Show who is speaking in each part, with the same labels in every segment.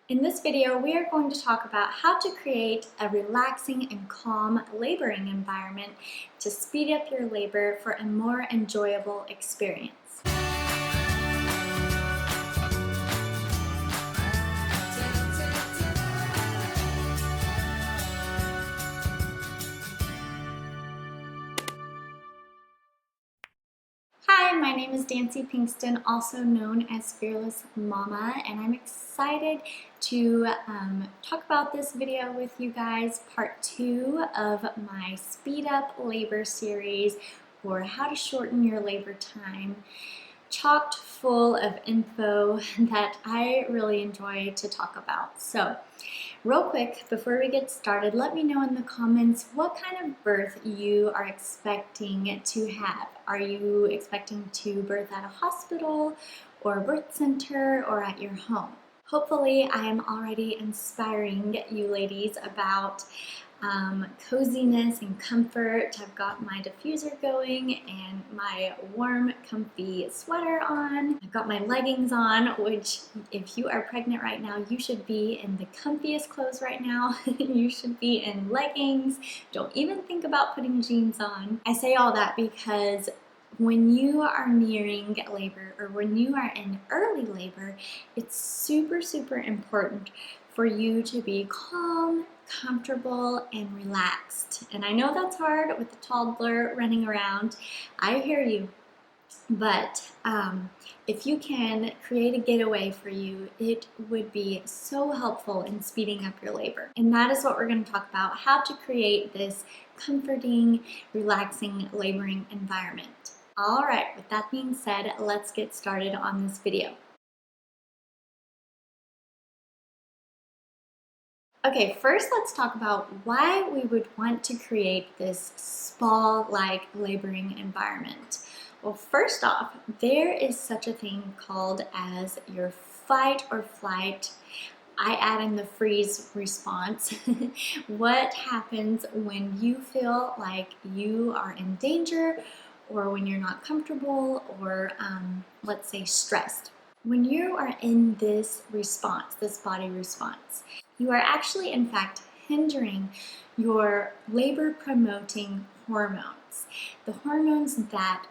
Speaker 1: In this video, we are going to talk about how to create a relaxing and calm laboring environment to speed up your labor for a more enjoyable experience. Hi, my name is Dancee Pinkston, also known as Fearless Mama, and I'm excited to talk about this video with you guys, part 2 of my Speed Up Labor series for how to shorten your labor time, chocked full of info that I really enjoy to talk about. So, real quick, before we get started, let me know in the comments what kind of birth you are expecting to have. Are you expecting to birth at a hospital or a birth center or at your home? Hopefully, I am already inspiring you ladies about coziness and comfort. I've got my diffuser going and my warm, comfy sweater on. I've got my leggings on, which if you are pregnant right now, you should be in the comfiest clothes right now. You should be in leggings. Don't even think about putting jeans on. I say all that because when you are nearing labor or when you are in early labor, it's super important for you to be calm, comfortable, and relaxed. And I know that's hard with the toddler running around. I hear you. But if you can create a getaway for you, it would be so helpful in speeding up your labor. And that is what we're going to talk about, how to create this comforting, relaxing laboring environment. All right, with that being said, let's get started on this video. Okay, first let's talk about why we would want to create this spa-like laboring environment. Well, first off, there is such a thing called as your fight or flight. I add in the freeze response. What happens when you feel like you are in danger or when you're not comfortable or let's say stressed? When you are in this response, this body response, you are actually in fact hindering your labor promoting hormones, the hormones that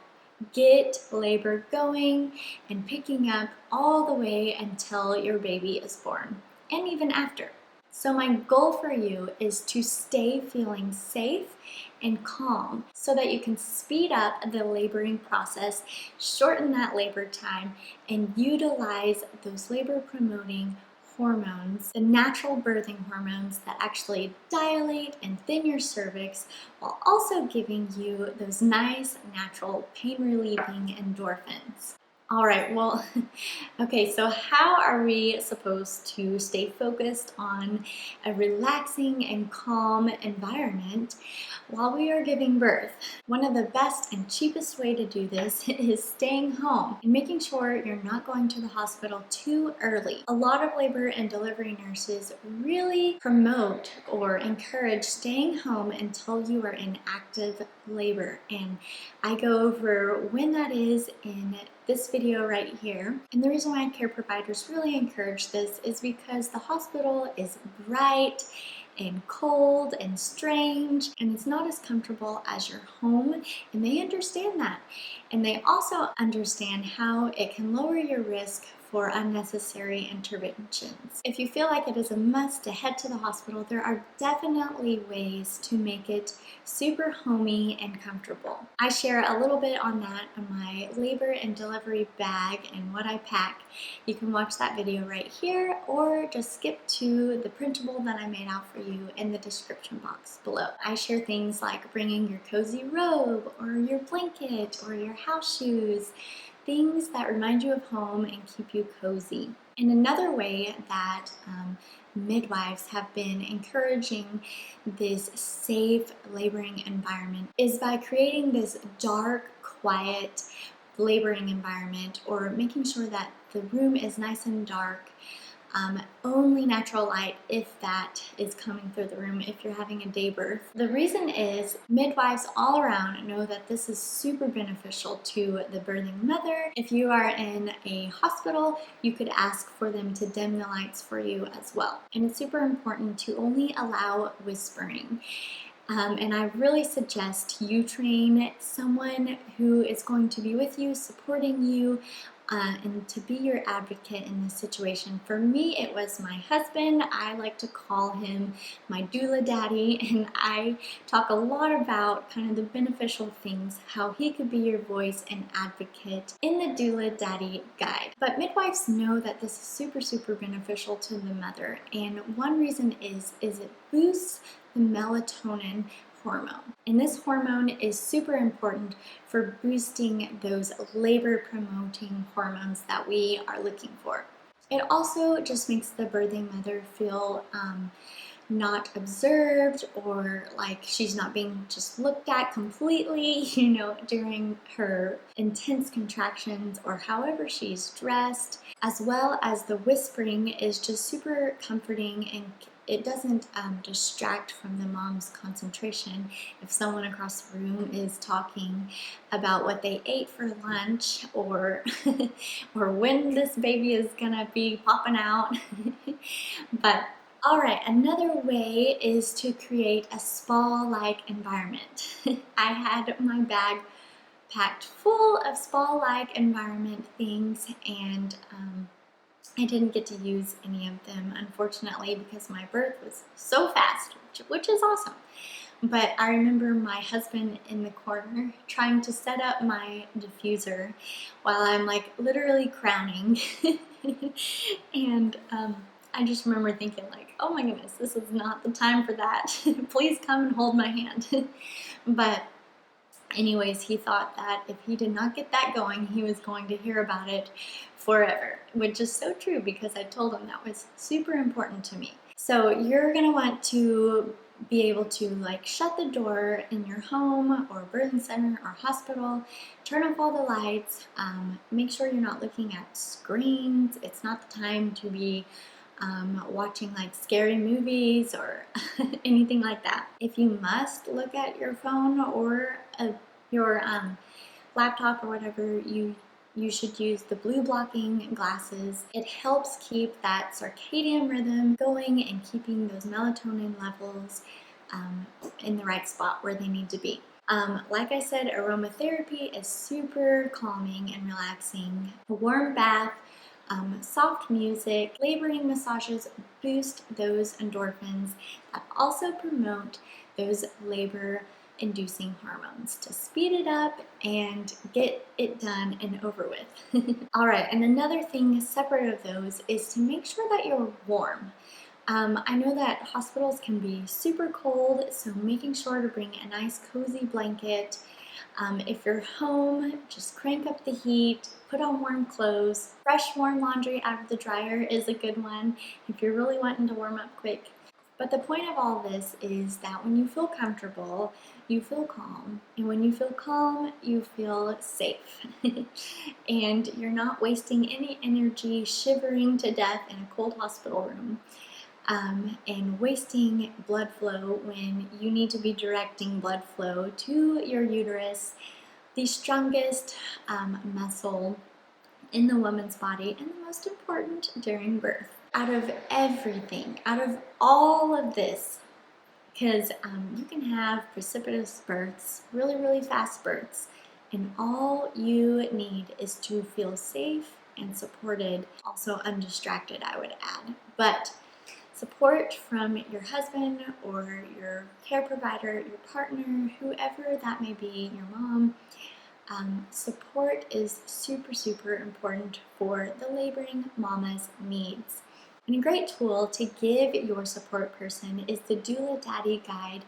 Speaker 1: get labor going and picking up all the way until your baby is born and even after. So my goal for you is to stay feeling safe and calm so that you can speed up the laboring process, shorten that labor time, and utilize those labor promoting hormones, the natural birthing hormones that actually dilate and thin your cervix while also giving you those nice natural pain relieving endorphins. All right, well, okay, so how are we supposed to stay focused on a relaxing and calm environment while we are giving birth? One of the best and cheapest way to do this is staying home and making sure you're not going to the hospital too early. A lot of labor and delivery nurses really promote or encourage staying home until you are in active labor, and I go over when that is in this video right here. And the reason why care providers really encourage this is because the hospital is bright and cold and strange, and it's not as comfortable as your home, and they understand that. And they also understand how it can lower your risk for unnecessary interventions. If you feel like it is a must to head to the hospital, there are definitely ways to make it super homey and comfortable. I share a little bit on that on my labor and delivery bag and what I pack. You can watch that video right here or just skip to the printable that I made out for you in the description box below. I share things like bringing your cozy robe or your blanket or your house shoes, things that remind you of home and keep you cozy. And another way that midwives have been encouraging this safe laboring environment is by creating this dark, quiet laboring environment, or making sure that the room is nice and dark. only natural light if that is coming through the room if you're having a day birth. The reason is midwives all around know that this is super beneficial to the birthing mother. If you are in a hospital, you could ask for them to dim the lights for you as well. And it's super important to only allow whispering. And I really suggest you train someone who is going to be with you, supporting you, and to be your advocate in this situation. For me, it was my husband. I like to call him my doula daddy, and I talk a lot about kind of the beneficial things, how he could be your voice and advocate in the Doula Daddy Guide. But midwives know that this is super, super beneficial to the mother, and one reason is it boosts the melatonin hormone. And this hormone is super important for boosting those labor promoting hormones that we are looking for. It also just makes the birthing mother feel not observed, or like she's not being just looked at completely, during her intense contractions or however she's dressed. As well as the whispering is just super comforting, and it doesn't distract from the mom's concentration. If someone across the room is talking about what they ate for lunch, or or when this baby is gonna be popping out. But all right, another way is to create a spa-like environment. I had my bag packed full of spa-like environment things, and I didn't get to use any of them, unfortunately, because my birth was so fast, which is awesome. But I remember my husband in the corner trying to set up my diffuser while I'm like literally crowning. And I just remember thinking like, oh my goodness, this is not the time for that. Please come and hold my hand. But anyways, he thought that if he did not get that going, he was going to hear about it forever, which is so true because I told him that was super important to me. So you're going to want to be able to like shut the door in your home or birthing center or hospital, turn off all the lights, make sure you're not looking at screens. It's not the time to be watching like scary movies or anything like that. If you must look at your phone or your laptop or whatever, you should use the blue blocking glasses. It helps keep that circadian rhythm going and keeping those melatonin levels in the right spot where they need to be. Like I said, aromatherapy is super calming and relaxing. A warm bath, soft music, laboring massages boost those endorphins that also promote those labor-inducing hormones to speed it up and get it done and over with. All right, and another thing separate of those is to make sure that you're warm. I know that hospitals can be super cold, so making sure to bring a nice cozy blanket. If you're home, just crank up the heat, put on warm clothes. Fresh warm laundry out of the dryer is a good one if you're really wanting to warm up quick. But the point of all this is that when you feel comfortable, you feel calm. And when you feel calm, you feel safe. And you're not wasting any energy shivering to death in a cold hospital room. And wasting blood flow when you need to be directing blood flow to your uterus, the strongest muscle in the woman's body and the most important during birth. Out of everything, out of all of this, because you can have precipitous births, really, really fast births, and all you need is to feel safe and supported, also undistracted, I would add. But support from your husband or your care provider, your partner, whoever that may be, your mom, support is super, super important for the laboring mama's needs. And a great tool to give your support person is the Doula Daddy Guide,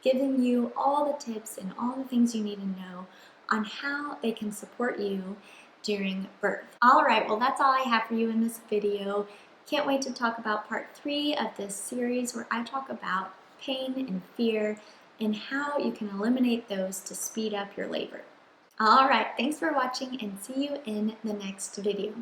Speaker 1: giving you all the tips and all the things you need to know on how they can support you during birth. All right, well, that's all I have for you in this video. Can't wait to talk about part 3 of this series where I talk about pain and fear and how you can eliminate those to speed up your labor. All right, thanks for watching and see you in the next video.